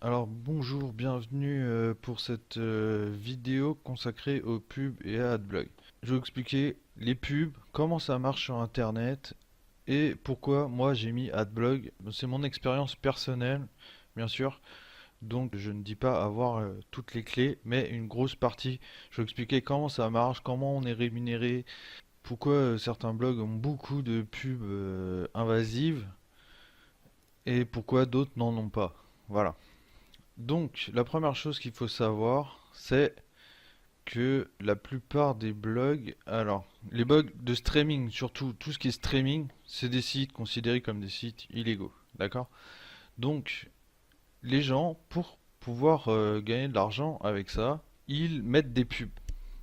Alors bonjour, bienvenue pour cette vidéo consacrée aux pubs et à AdBlog. Je vais vous expliquer les pubs, comment ça marche sur Internet et pourquoi moi j'ai mis AdBlog. C'est mon expérience personnelle, bien sûr, donc je ne dis pas avoir toutes les clés, mais une grosse partie. Je vais vous expliquer comment ça marche, comment on est rémunéré, pourquoi certains blogs ont beaucoup de pubs invasives et pourquoi d'autres n'en ont pas. Voilà. Donc, la première chose qu'il faut savoir, c'est que la plupart des blogs, alors, les blogs de streaming, surtout tout ce qui est streaming, c'est des sites considérés comme des sites illégaux, d'accord? Donc, les gens, pour pouvoir gagner de l'argent avec ça, ils mettent des pubs,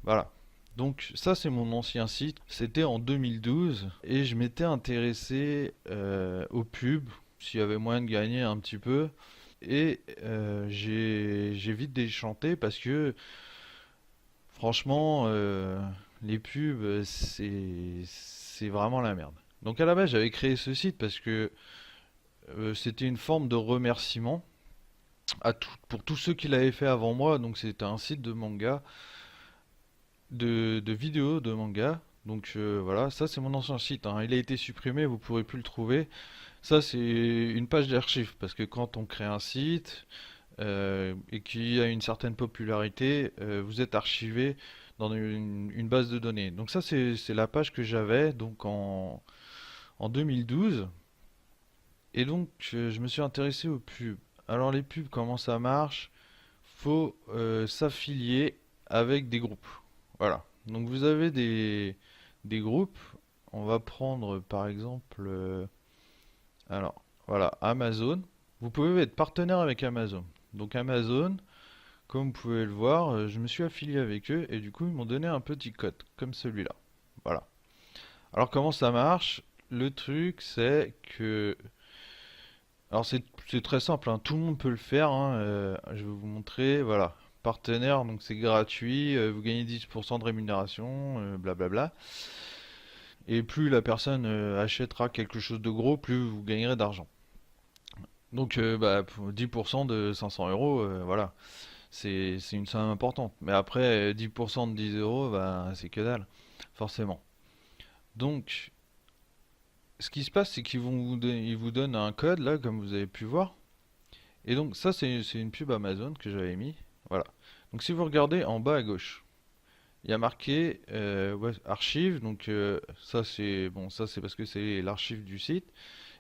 voilà. Donc, ça, c'est mon ancien site, c'était en 2012, et je m'étais intéressé aux pubs, s'il y avait moyen de gagner un petit peu. Et j'ai vite déchanté parce que franchement, les pubs, c'est vraiment la merde. Donc à la base, j'avais créé ce site parce que c'était une forme de remerciement pour tous ceux qui l'avaient fait avant moi. Donc c'était un site de manga, de vidéos de manga. Donc voilà, ça c'est mon ancien site, hein. Il a été supprimé, vous pourrez plus le trouver. Ça c'est une page d'archives parce que quand on crée un site, et qui a une certaine popularité, vous êtes archivé dans une base de données. Donc ça, c'est la page que j'avais donc en 2012. Et donc, je me suis intéressé aux pubs. Alors les pubs, comment ça marche? Faut s'affilier avec des groupes. Voilà. Donc vous avez des groupes. On va prendre par exemple, alors voilà, Amazon. Vous pouvez être partenaire avec Amazon. Donc Amazon, comme vous pouvez le voir, je me suis affilié avec eux et du coup ils m'ont donné un petit code comme celui-là. Voilà. Alors comment ça marche? Le truc c'est que... Alors c'est très simple, hein, tout le monde peut le faire, hein, je vais vous montrer, voilà. Partenaire, donc c'est gratuit, vous gagnez 10% de rémunération, blablabla. Et plus la personne achètera quelque chose de gros, plus vous gagnerez d'argent. Donc bah, pour 10% de 500 euros, voilà. C'est une somme importante. Mais après, 10% de 10 euros, bah, c'est que dalle, forcément. Donc, ce qui se passe, c'est ils vous donnent un code, là, comme vous avez pu voir. Et donc, ça, c'est une pub Amazon que j'avais mis. Voilà. Donc, si vous regardez en bas à gauche, il y a marqué ouais, archive. Donc, ça, c'est bon, ça, c'est parce que c'est l'archive du site.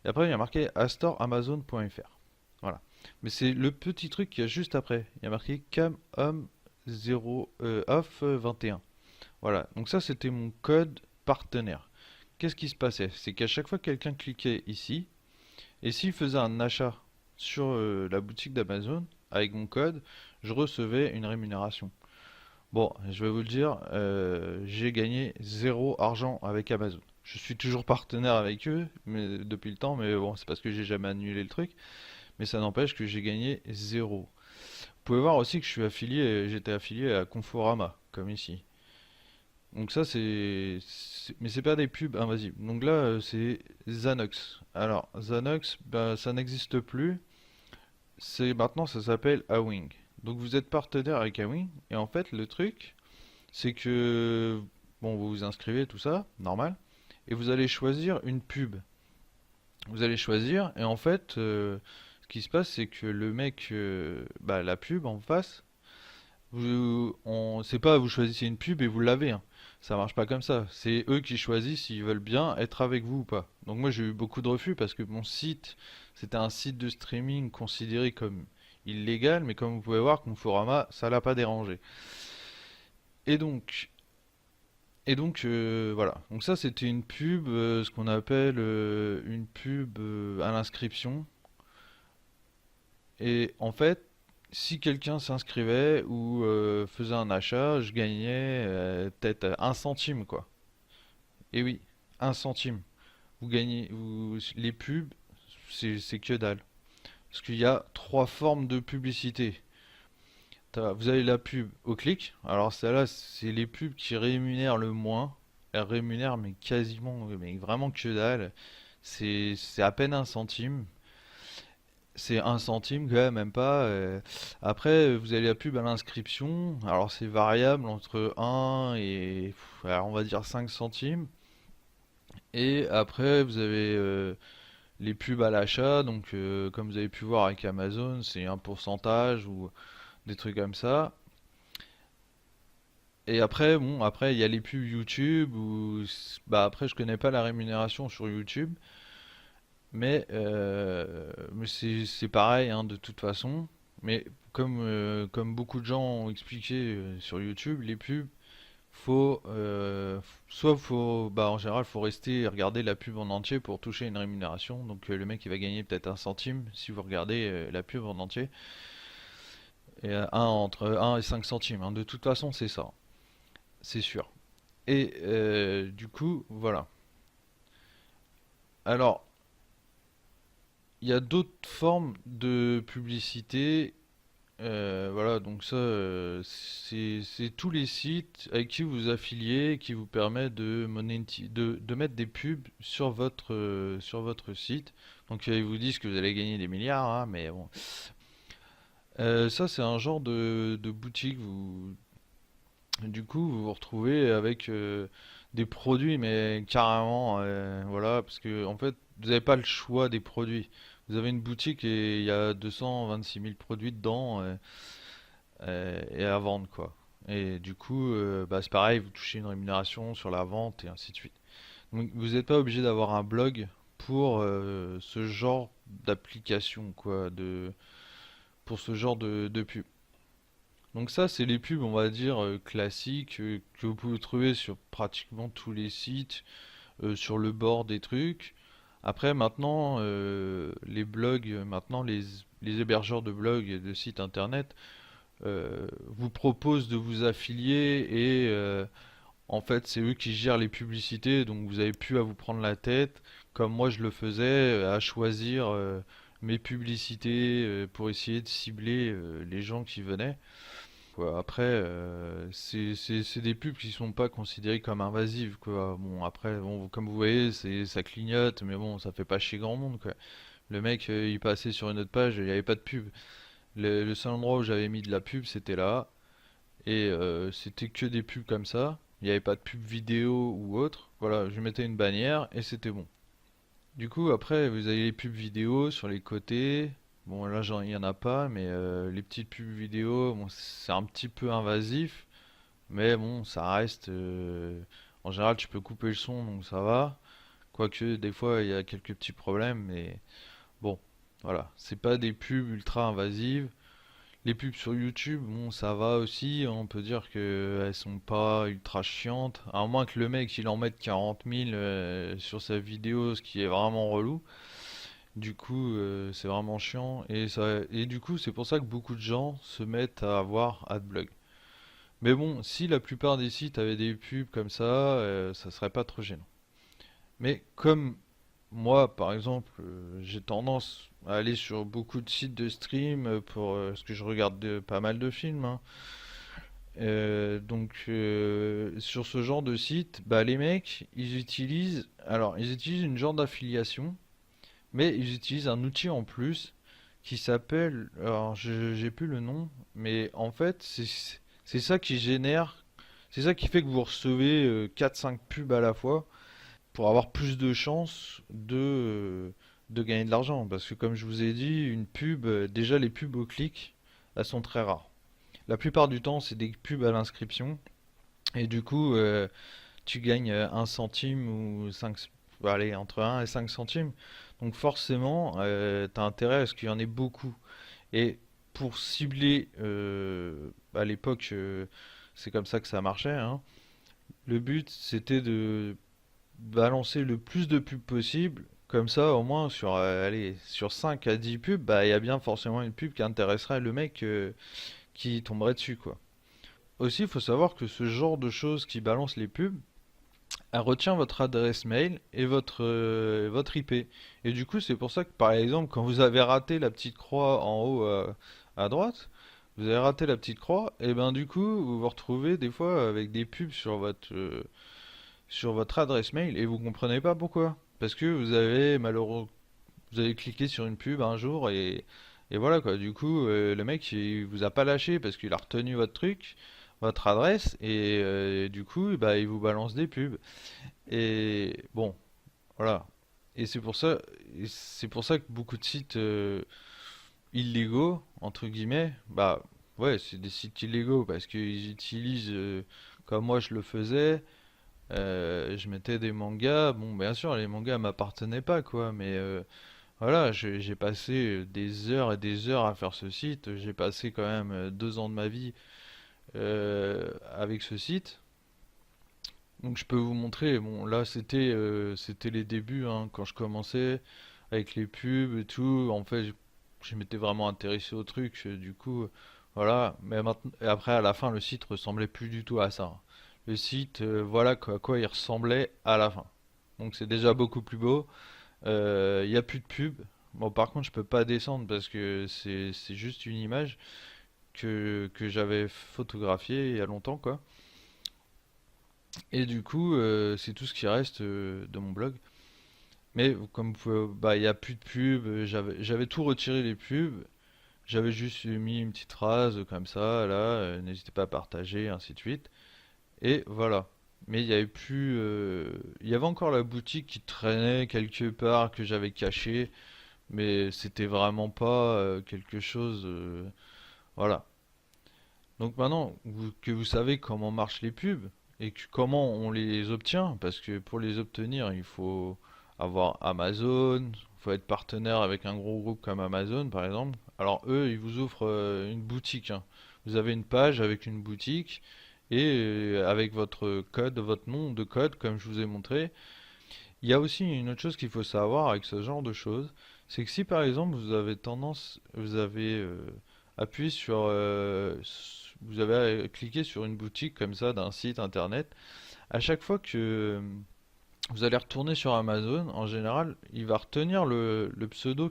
Et après, il y a marqué astoramazon.fr. Voilà. Mais c'est le petit truc qu'il y a juste après. Il y a marqué CamHome 0 off 21. Voilà. Donc ça, c'était mon code partenaire. Qu'est-ce qui se passait? C'est qu'à chaque fois que quelqu'un cliquait ici, et s'il faisait un achat sur la boutique d'Amazon avec mon code, je recevais une rémunération. Bon, je vais vous le dire, j'ai gagné zéro argent avec Amazon. Je suis toujours partenaire avec eux mais, depuis le temps, mais bon, c'est parce que j'ai jamais annulé le truc. Mais ça n'empêche que j'ai gagné zéro. Vous pouvez voir aussi que j'étais affilié à Conforama, comme ici. Donc ça mais c'est pas des pubs invasives. Donc là c'est Zanox. Alors Zanox, bah, ça n'existe plus. C'est maintenant ça s'appelle Awing. Donc vous êtes partenaire avec Awing et en fait le truc c'est que bon vous vous inscrivez tout ça, normal, et vous allez choisir une pub. Vous allez choisir et en fait ce qui se passe c'est que le mec bah, la pub en face c'est pas vous choisissez une pub et vous l'avez, hein. Ça marche pas comme ça. C'est eux qui choisissent s'ils veulent bien être avec vous ou pas. Donc moi j'ai eu beaucoup de refus parce que mon site, c'était un site de streaming considéré comme illégal, mais comme vous pouvez voir, Conforama, ça l'a pas dérangé. Et donc, voilà. Donc ça c'était une pub, ce qu'on appelle une pub à l'inscription. Et en fait, si quelqu'un s'inscrivait ou faisait un achat, je gagnais peut-être un centime, quoi. Et oui, un centime. Les pubs, c'est que dalle. Parce qu'il y a trois formes de publicité. Vous avez la pub au clic. Alors celle-là, c'est les pubs qui rémunèrent le moins. Elles rémunèrent mais quasiment, mais vraiment que dalle. C'est à peine un centime. C'est un centime, quand même pas. Après, vous avez la pub à l'inscription. Alors, c'est variable entre un et, alors, on va dire 5 centimes. Et après, vous avez les pubs à l'achat. Donc, comme vous avez pu voir avec Amazon, c'est un pourcentage ou des trucs comme ça. Et après, bon, après, il y a les pubs YouTube ou, bah, après, je connais pas la rémunération sur YouTube. Mais c'est pareil, hein, de toute façon. Mais comme beaucoup de gens ont expliqué sur YouTube, les pubs, bah, en général, faut rester et regarder la pub en entier pour toucher une rémunération. Donc le mec, il va gagner peut-être un centime si vous regardez la pub en entier. Et entre un et 5 centimes, hein. De toute façon, c'est ça, c'est sûr. Et du coup, voilà. Alors, il y a d'autres formes de publicité. Voilà, donc ça, c'est tous les sites avec qui vous affiliez qui vous permettent de mettre des pubs sur votre site. Donc ils vous disent que vous allez gagner des milliards, hein, mais bon. Ça, c'est un genre de boutique. Du coup, vous vous retrouvez avec des produits, mais carrément, voilà, parce que en fait, vous n'avez pas le choix des produits. Vous avez une boutique et il y a 226 000 produits dedans. Et à vendre quoi. Et du coup, bah, c'est pareil, vous touchez une rémunération sur la vente et ainsi de suite. Donc vous n'êtes pas obligé d'avoir un blog pour ce genre d'application quoi, pour ce genre de pub. Donc ça, c'est les pubs, on va dire, classiques que vous pouvez trouver sur pratiquement tous les sites, sur le bord des trucs. Après, maintenant, les blogs, maintenant les hébergeurs de blogs et de sites internet vous propose de vous affilier et en fait c'est eux qui gèrent les publicités donc vous avez plus à vous prendre la tête comme moi je le faisais à choisir mes publicités pour essayer de cibler les gens qui venaient. Quoi. Après c'est des pubs qui sont pas considérées comme invasives quoi. Bon après bon comme vous voyez c'est ça clignote mais bon ça fait pas chier grand monde quoi. Le mec il passait sur une autre page il n'y avait pas de pub. Le seul endroit où j'avais mis de la pub, c'était là. Et c'était que des pubs comme ça. Il n'y avait pas de pub vidéo ou autre. Voilà, je mettais une bannière et c'était bon. Du coup, après, vous avez les pubs vidéo sur les côtés. Bon, là, il y en a pas, mais les petites pubs vidéo, bon, c'est un petit peu invasif. Mais bon, ça reste. En général, tu peux couper le son, donc ça va. Quoique, des fois, il y a quelques petits problèmes, mais bon, voilà. C'est pas des pubs ultra invasives. Les pubs sur YouTube, bon, ça va aussi. On peut dire que elles sont pas ultra chiantes. À moins que le mec il en mette 40 000 sur sa vidéo, ce qui est vraiment relou. Du coup, c'est vraiment chiant. Et du coup, c'est pour ça que beaucoup de gens se mettent à avoir AdBlock. Mais bon, si la plupart des sites avaient des pubs comme ça serait pas trop gênant. Mais comme moi, par exemple, j'ai tendance à aller sur beaucoup de sites de stream parce que je regarde pas mal de films, hein. Donc sur ce genre de site, bah les mecs, ils utilisent une genre d'affiliation, mais ils utilisent un outil en plus qui s'appelle, alors j'ai plus le nom, mais en fait c'est ça qui génère, c'est ça qui fait que vous recevez 4-5 pubs à la fois pour avoir plus de chances de gagner de l'argent. Parce que comme je vous ai dit, une pub, déjà les pubs au clic, elles sont très rares. La plupart du temps, c'est des pubs à l'inscription. Et du coup, tu gagnes un centime ou 5, allez, entre un et 5 centimes. Donc forcément, tu as intérêt à ce qu'il y en ait beaucoup. Et pour cibler, à l'époque, c'est comme ça que ça marchait, hein. Le but, c'était de balancer le plus de pubs possible. Comme ça, au moins, allez, sur 5 à 10 pubs, bah, il y a bien forcément une pub qui intéresserait le mec qui tomberait dessus, quoi. Aussi, il faut savoir que ce genre de choses qui balance les pubs, elle retient votre adresse mail et votre IP. Et du coup, c'est pour ça que, par exemple, quand vous avez raté la petite croix en haut à droite, vous avez raté la petite croix, et ben du coup, vous vous retrouvez des fois avec des pubs sur votre adresse mail et vous comprenez pas pourquoi. Parce que vous avez malheureusement, Vous avez cliqué sur une pub un jour et voilà quoi. Du coup, le mec il vous a pas lâché parce qu'il a retenu votre truc, votre adresse et du coup, bah, il vous balance des pubs. Et bon, voilà. Et c'est pour ça que beaucoup de sites illégaux, entre guillemets, bah ouais, c'est des sites illégaux parce qu'ils utilisent, comme moi je le faisais, je mettais des mangas. Bon, bien sûr, les mangas m'appartenaient pas, quoi, mais voilà, j'ai passé des heures et des heures à faire ce site. J'ai passé quand même 2 ans de ma vie avec ce site. Donc je peux vous montrer. Bon, là c'était les débuts, hein, quand je commençais avec les pubs et tout. En fait, je m'étais vraiment intéressé au truc. Du coup, voilà. Mais maintenant, et après, à la fin, le site ressemblait plus du tout à ça. Le site, voilà à quoi il ressemblait à la fin. Donc c'est déjà beaucoup plus beau. Il n'y a plus de pub. Bon, par contre, je peux pas descendre parce que c'est juste une image que j'avais photographiée il y a longtemps, quoi. Et du coup, c'est tout ce qui reste de mon blog. Mais comme vous pouvez, bah, il n'y a plus de pub. J'avais tout retiré les pubs. J'avais juste mis une petite phrase comme ça, là, n'hésitez pas à partager, ainsi de suite. Et voilà. Mais il y avait plus, il y avait encore la boutique qui traînait quelque part que j'avais caché, mais c'était vraiment pas quelque chose. Voilà. Donc maintenant que vous savez comment marchent les pubs et comment on les obtient, parce que pour les obtenir, il faut avoir Amazon, il faut être partenaire avec un gros groupe comme Amazon par exemple. Alors eux, ils vous offrent une boutique, hein. Vous avez une page avec une boutique et avec votre code, votre nom de code, comme je vous ai montré. Il y a aussi une autre chose qu'il faut savoir avec ce genre de choses, c'est que si par exemple vous avez appuyé sur, vous avez cliqué sur une boutique comme ça d'un site internet, à chaque fois que vous allez retourner sur Amazon, en général, il va retenir le pseudo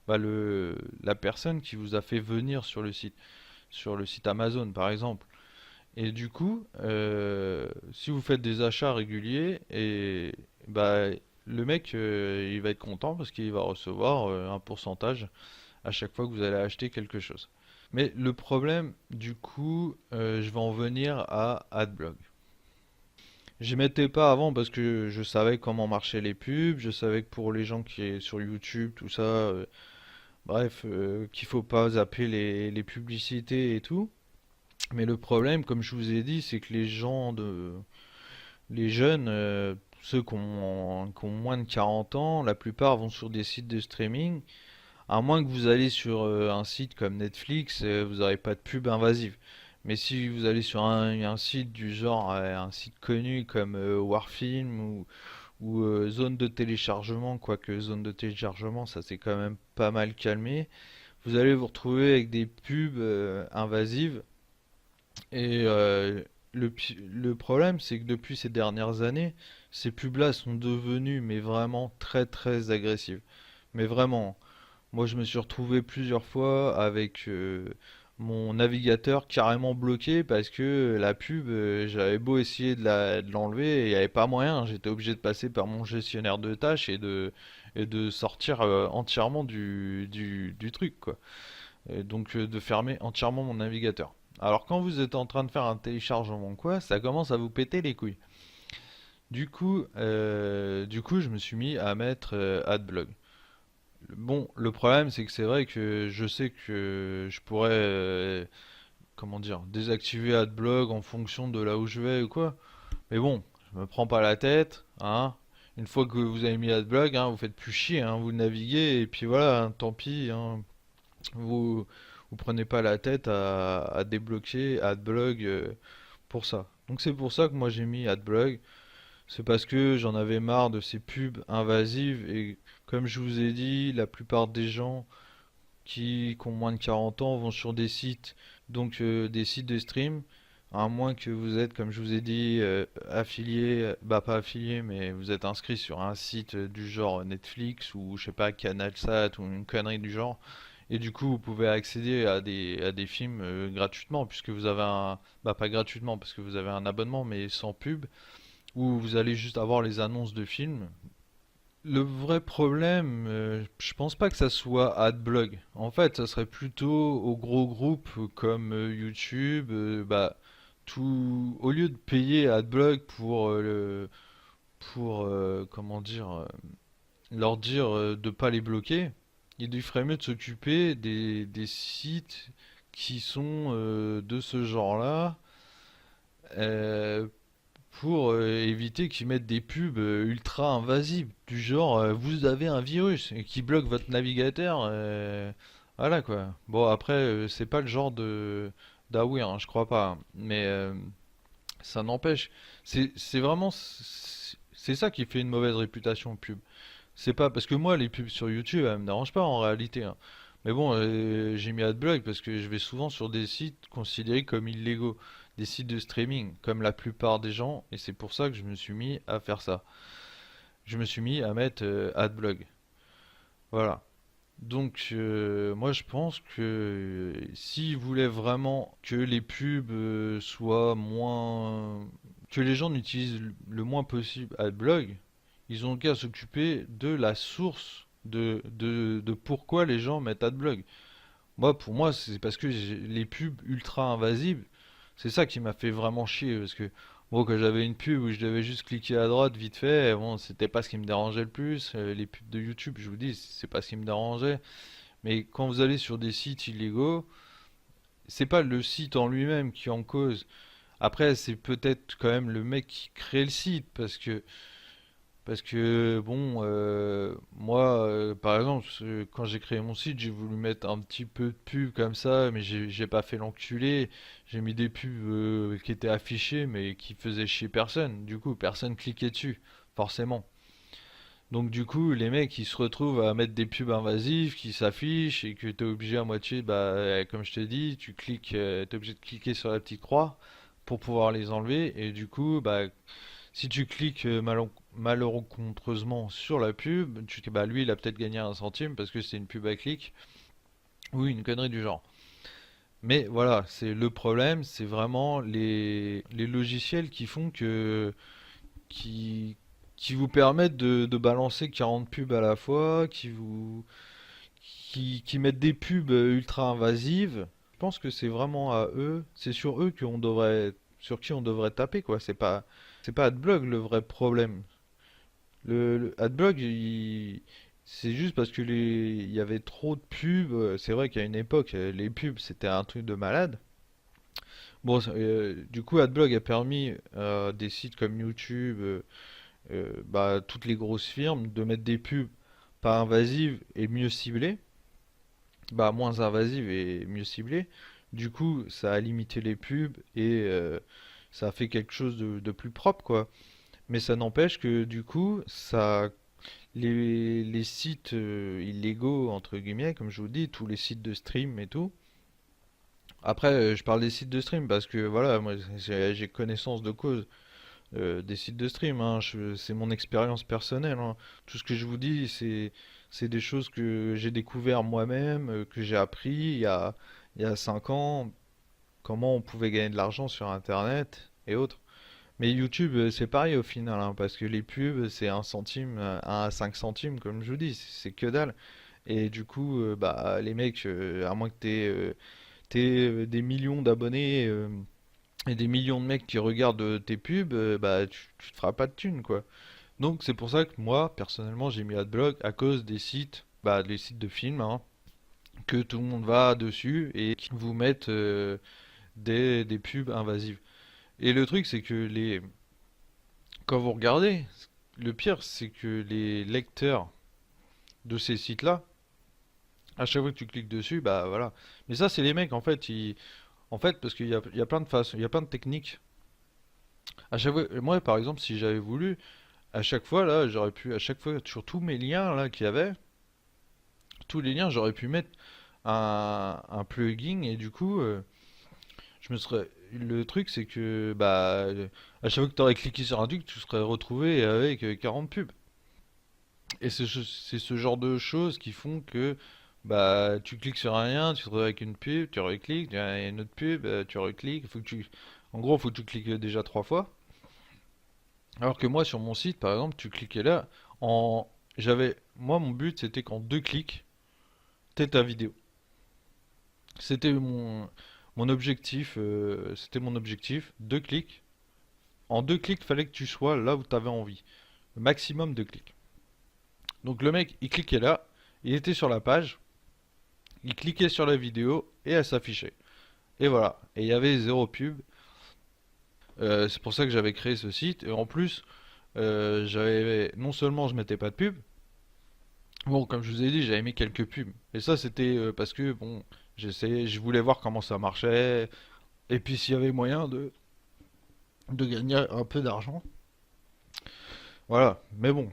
bah, la personne qui vous a fait venir sur le site Amazon par exemple. Et du coup, si vous faites des achats réguliers, et bah, le mec, il va être content parce qu'il va recevoir un pourcentage à chaque fois que vous allez acheter quelque chose. Mais le problème, du coup, je vais en venir à AdBlock. Je mettais pas avant parce que je savais comment marchaient les pubs, je savais que pour les gens qui est sur YouTube, tout ça, bref, qu'il faut pas zapper les publicités et tout. Mais le problème, comme je vous ai dit, c'est que les jeunes, ceux qui ont moins de 40 ans, la plupart vont sur des sites de streaming. À moins que vous allez sur un site comme Netflix, vous n'aurez pas de pub invasive. Mais si vous allez sur un site du genre, un site connu comme Warfilm ou Zone de téléchargement, quoique Zone de téléchargement, ça s'est quand même pas mal calmé, vous allez vous retrouver avec des pubs invasives et le problème, c'est que depuis ces dernières années, ces pubs-là sont devenues mais vraiment très très agressives. Mais vraiment, moi je me suis retrouvé plusieurs fois avec mon navigateur carrément bloqué parce que la pub, j'avais beau essayer de l'enlever, et il n'y avait pas moyen. J'étais obligé de passer par mon gestionnaire de tâches et de sortir entièrement du truc, quoi. Et donc de fermer entièrement mon navigateur. Alors quand vous êtes en train de faire un téléchargement quoi, ça commence à vous péter les couilles. Du coup, je me suis mis à mettre AdBlock. Bon, le problème, c'est que c'est vrai que je sais que je pourrais, comment dire, désactiver AdBlock en fonction de là où je vais ou quoi. Mais bon, je me prends pas la tête, hein. Une fois que vous avez mis AdBlock, hein, vous faites plus chier, hein, vous naviguez et puis voilà, hein, tant pis, hein. Vous vous prenez pas la tête à débloquer AdBlock pour ça. Donc c'est pour ça que moi j'ai mis AdBlock. C'est parce que j'en avais marre de ces pubs invasives et comme je vous ai dit, la plupart des gens qui ont moins de 40 ans vont sur des sites, donc des sites de stream, à moins que vous êtes, comme je vous ai dit, affilié, bah pas affilié, mais vous êtes inscrit sur un site du genre Netflix ou je sais pas, CanalSat ou une connerie du genre. Et du coup, vous pouvez accéder à des films gratuitement, puisque vous avez un, bah pas gratuitement, parce que vous avez un abonnement, mais sans pub, où vous allez juste avoir les annonces de films. Le vrai problème, je pense pas que ça soit Adblock. En fait, ça serait plutôt aux gros groupes comme YouTube, au lieu de payer Adblock comment dire, leur dire de pas les bloquer, il ferait mieux de s'occuper des sites qui sont de ce genre-là, euh, pour éviter qu'ils mettent des pubs ultra invasives, du genre vous avez un virus et qui bloque votre navigateur. Voilà quoi. Bon, après, c'est pas le genre de d'Aware, hein, je crois pas, hein. Mais ça n'empêche. C'est vraiment. C'est ça qui fait une mauvaise réputation pub. C'est pas parce que moi, les pubs sur YouTube, elles me dérangent pas en réalité, hein. Mais bon, j'ai mis AdBlock parce que je vais souvent sur des sites considérés comme illégaux, des sites de streaming, comme la plupart des gens, et c'est pour ça que je me suis mis à faire ça. Je me suis mis à mettre AdBlock. Voilà. Donc, moi je pense que s'ils voulaient vraiment que les pubs soient moins, que les gens n'utilisent le moins possible AdBlock, ils ont qu'à s'occuper de la source de pourquoi les gens mettent AdBlock. Moi, pour moi, c'est parce que les pubs ultra invasives, c'est ça qui m'a fait vraiment chier. Parce que, bon, quand j'avais une pub où je devais juste cliquer à droite vite fait, bon, c'était pas ce qui me dérangeait le plus. Les pubs de YouTube, je vous dis, c'est pas ce qui me dérangeait. Mais quand vous allez sur des sites illégaux, c'est pas le site en lui-même qui est en cause. Après, c'est peut-être quand même le mec qui crée le site, parce que bon, moi, par exemple, quand j'ai créé mon site, j'ai voulu mettre un petit peu de pub comme ça, mais j'ai pas fait l'enculé. J'ai mis des pubs qui étaient affichées, mais qui faisaient chier personne. Du coup, personne cliquait dessus, forcément. Donc du coup, les mecs, ils se retrouvent à mettre des pubs invasives qui s'affichent et que t'es obligé à moitié, comme je te dis, t'es obligé de cliquer sur la petite croix pour pouvoir les enlever. Et du coup, si tu cliques malencontreusement sur la pub, lui, il a peut-être gagné un centime parce que c'est une pub à clic ou une connerie du genre. Mais voilà, c'est le problème, c'est vraiment les logiciels qui font qui, qui vous permettent de balancer 40 pubs à la fois, qui mettent des pubs ultra invasives. Je pense que c'est vraiment à eux, c'est sur eux sur qui on devrait taper, quoi. C'est pas AdBlock le vrai problème. Le AdBlock, c'est juste parce que il y avait trop de pubs. C'est vrai qu'à une époque, les pubs, c'était un truc de malade. Bon, du coup, AdBlock a permis à des sites comme YouTube, toutes les grosses firmes, de mettre des pubs pas invasives et mieux ciblées. Moins invasives et mieux ciblées. Du coup, ça a limité les pubs et ça a fait quelque chose de plus propre, quoi. Mais ça n'empêche que du coup, les sites illégaux, entre guillemets, comme je vous dis, tous les sites de stream et tout. Après, je parle des sites de stream parce que voilà, moi j'ai connaissance de cause des sites de stream, hein. C'est mon expérience personnelle, hein. Tout ce que je vous dis, c'est des choses que j'ai découvert moi-même, que j'ai appris il y a 5 ans, comment on pouvait gagner de l'argent sur Internet et autres. Mais YouTube, c'est pareil au final, hein, parce que les pubs, c'est 1 centime, 1 à 5 centimes, comme je vous dis, c'est que dalle. Et du coup, les mecs, à moins que t'aies des millions d'abonnés et des millions de mecs qui regardent tes pubs, tu te feras pas de thunes, quoi. Donc c'est pour ça que moi, personnellement, j'ai mis Adblock à cause des sites, les sites de films, hein, que tout le monde va dessus et qui vous mettent des pubs invasives. Et le truc, c'est que quand vous regardez, le pire, c'est que les lecteurs de ces sites-là, à chaque fois que tu cliques dessus, bah voilà. Mais ça, c'est les mecs, en fait, parce qu'il y a plein de façons, il y a plein de techniques. À chaque fois, moi, par exemple, si j'avais voulu, à chaque fois, là, j'aurais pu, à chaque fois, sur tous mes liens, là, qu'il y avait, tous les liens, j'aurais pu mettre un plugin, et du coup, le truc, c'est que, à chaque fois que tu aurais cliqué sur un truc, tu serais retrouvé avec 40 pubs. Et c'est ce genre de choses qui font que tu cliques sur un lien, tu te retrouves avec une pub, tu recliques, il y a une autre pub, tu recliques. En gros, il faut que tu cliques déjà 3 fois. Alors que moi, sur mon site, par exemple, tu cliquais là, en Moi, mon but, c'était qu'en 2 clics, t'aies ta vidéo. C'était mon objectif, c'était mon objectif, 2 clics. En 2 clics, fallait que tu sois là où tu avais envie. Le maximum de clics. Donc le mec, il cliquait là, il était sur la page, il cliquait sur la vidéo et elle s'affichait. Et voilà. Et il y avait zéro pub. C'est pour ça que j'avais créé ce site. Et en plus, non seulement je mettais pas de pub, bon, comme je vous ai dit, j'avais mis quelques pubs. Et ça, c'était parce que bon, je voulais voir comment ça marchait. Et puis s'il y avait moyen de gagner un peu d'argent. Voilà. Mais bon,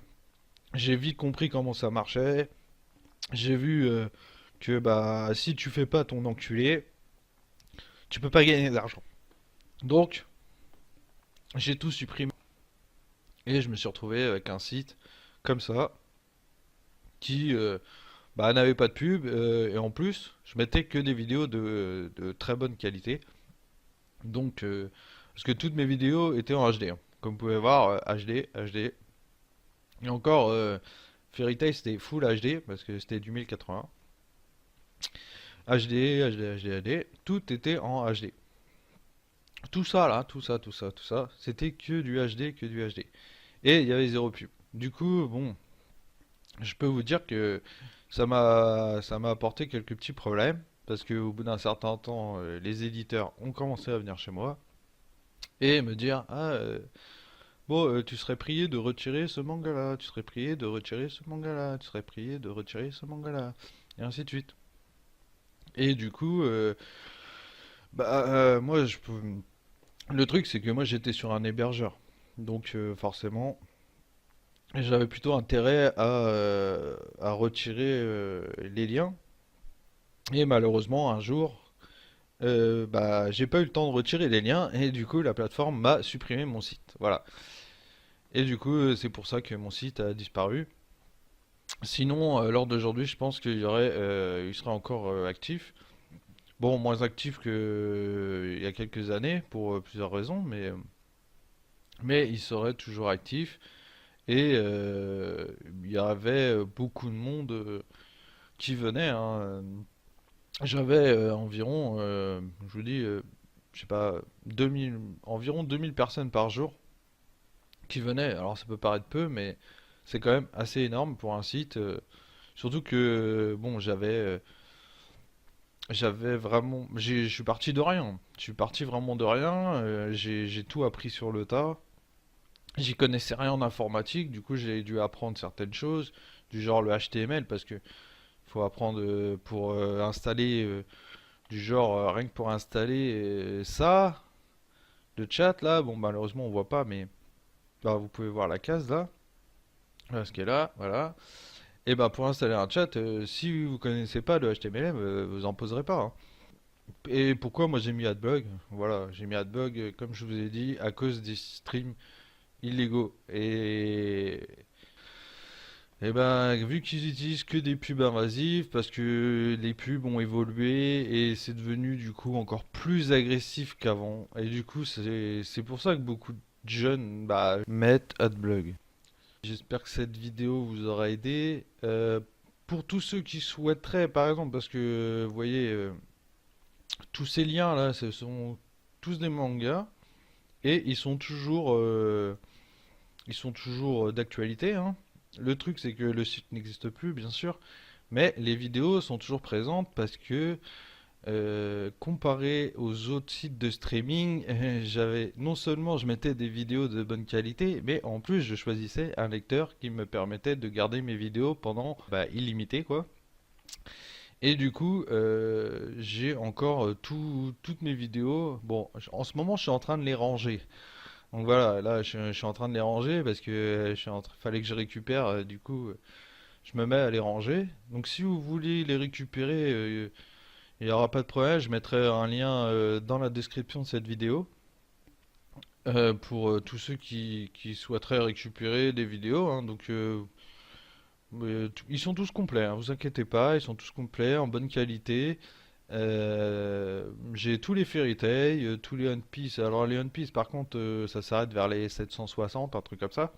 j'ai vite compris comment ça marchait. J'ai vu que bah si tu fais pas ton enculé, tu peux pas gagner d'argent. Donc, j'ai tout supprimé et je me suis retrouvé avec un site comme ça qui bah, n'avait pas de pub et en plus, je mettais que des vidéos de très bonne qualité. Donc, parce que toutes mes vidéos étaient en HD, hein. Comme vous pouvez voir, HD, HD. Et encore, Fairy Tail c'était full HD parce que c'était du 1080. HD, HD, HD, HD. Tout était en HD. Tout ça là, tout ça, c'était que du HD, que du HD. Et il y avait zéro pub. Du coup, bon, je peux vous dire que ça m'a apporté quelques petits problèmes parce qu'au bout d'un certain temps, les éditeurs ont commencé à venir chez moi et me dire ah bon tu serais prié de retirer ce manga-là, tu serais prié de retirer ce manga-là, tu serais prié de retirer ce manga-là et ainsi de suite. Et du coup, bah moi le truc c'est que moi j'étais sur un hébergeur, donc forcément j'avais plutôt intérêt à retirer les liens. Et malheureusement, un jour, bah, j'ai pas eu le temps de retirer les liens et du coup, la plateforme m'a supprimé mon site. Voilà. Et du coup, c'est pour ça que mon site a disparu. Sinon, lors d'aujourd'hui, je pense il serait encore actif. Bon, moins actif que il y a quelques années pour plusieurs raisons, mais il serait toujours actif et il y avait beaucoup de monde qui venait, hein. J'avais environ, je vous dis, je sais pas, 2000, environ 2000 personnes par jour qui venaient. Alors ça peut paraître peu, mais c'est quand même assez énorme pour un site. Surtout que, bon, j'avais vraiment, je suis parti de rien. Je suis parti vraiment de rien. J'ai tout appris sur le tas. J'y connaissais rien en informatique, du coup j'ai dû apprendre certaines choses, du genre le HTML, parce que faut apprendre pour installer du genre, rien que pour installer ça, le chat là, bon malheureusement on voit pas, mais bah, vous pouvez voir la case là, voilà ce qui est là, voilà. Et bah pour installer un chat, si vous connaissez pas le HTML, vous en poserez pas, hein. Et pourquoi moi j'ai mis Adblock? Voilà, j'ai mis Adblock comme je vous ai dit à cause des streams illégaux. Et ben, vu qu'ils utilisent que des pubs invasives, parce que les pubs ont évolué et c'est devenu du coup encore plus agressif qu'avant. Et du coup, c'est pour ça que beaucoup de jeunes bah, mettent Adblock. J'espère que cette vidéo vous aura aidé. Pour tous ceux qui souhaiteraient, par exemple, parce que vous voyez, tous ces liens là, ce sont tous des mangas et ils sont toujours d'actualité, hein. Le truc, c'est que le site n'existe plus, bien sûr, mais les vidéos sont toujours présentes parce que, comparé aux autres sites de streaming, non seulement je mettais des vidéos de bonne qualité, mais en plus je choisissais un lecteur qui me permettait de garder mes vidéos pendant bah, illimité, quoi. Et du coup, j'ai encore toutes mes vidéos. Bon, en ce moment, je suis en train de les ranger. Donc voilà, là je suis en train de les ranger parce que fallait que je récupère, du coup je me mets à les ranger. Donc si vous voulez les récupérer, il n'y aura pas de problème, je mettrai un lien dans la description de cette vidéo pour tous ceux qui souhaiteraient récupérer des vidéos, hein. Donc ils sont tous complets, hein, vous inquiétez pas, ils sont tous complets, en bonne qualité. J'ai tous les Fairy Tail, tous les One Piece. Alors les One Piece par contre ça s'arrête vers les 760, un truc comme ça.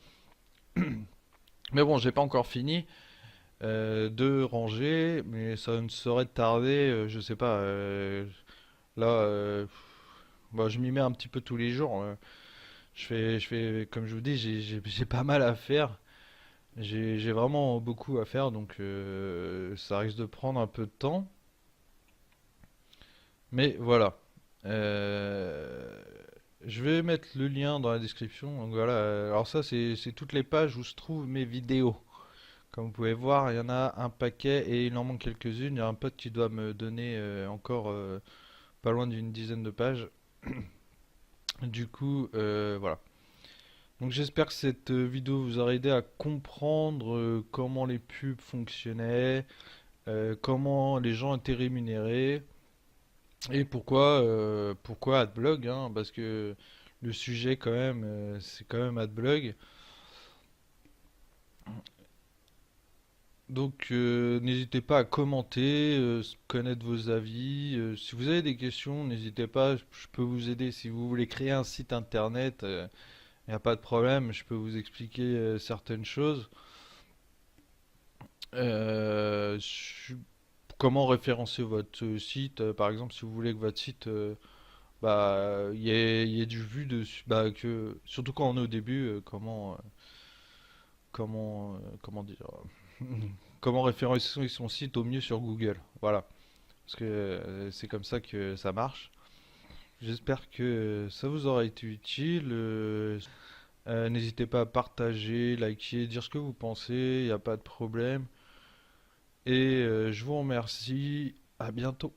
Mais bon, j'ai pas encore fini de ranger, mais ça ne saurait tarder, je sais pas. Là, bah, je m'y mets un petit peu tous les jours. Comme je vous dis, j'ai pas mal à faire. J'ai vraiment beaucoup à faire, donc ça risque de prendre un peu de temps. Mais voilà. Euh, je vais mettre le lien dans la description. Donc voilà. Alors ça, c'est toutes les pages où se trouvent mes vidéos. Comme vous pouvez voir, il y en a un paquet et il en manque quelques-unes. Il y a un pote qui doit me donner encore pas loin d'une dizaine de pages. Du coup, voilà. Donc j'espère que cette vidéo vous aura aidé à comprendre comment les pubs fonctionnaient, comment les gens étaient rémunérés et pourquoi Adblog, hein, parce que le sujet quand même, c'est quand même Adblog. Donc n'hésitez pas à commenter, connaître vos avis. Si vous avez des questions, n'hésitez pas, je peux vous aider. Si vous voulez créer un site internet, il n'y a pas de problème, je peux vous expliquer certaines choses. Je- Comment référencer votre site, par exemple, si vous voulez que votre site, bah, il y ait du vu dessus, bah, surtout quand on est au début, comment dire, comment référencer son site au mieux sur Google. Voilà, parce que c'est comme ça que ça marche. J'espère que ça vous aura été utile. N'hésitez pas à partager, liker, dire ce que vous pensez, il n'y a pas de problème. Et je vous remercie. À bientôt.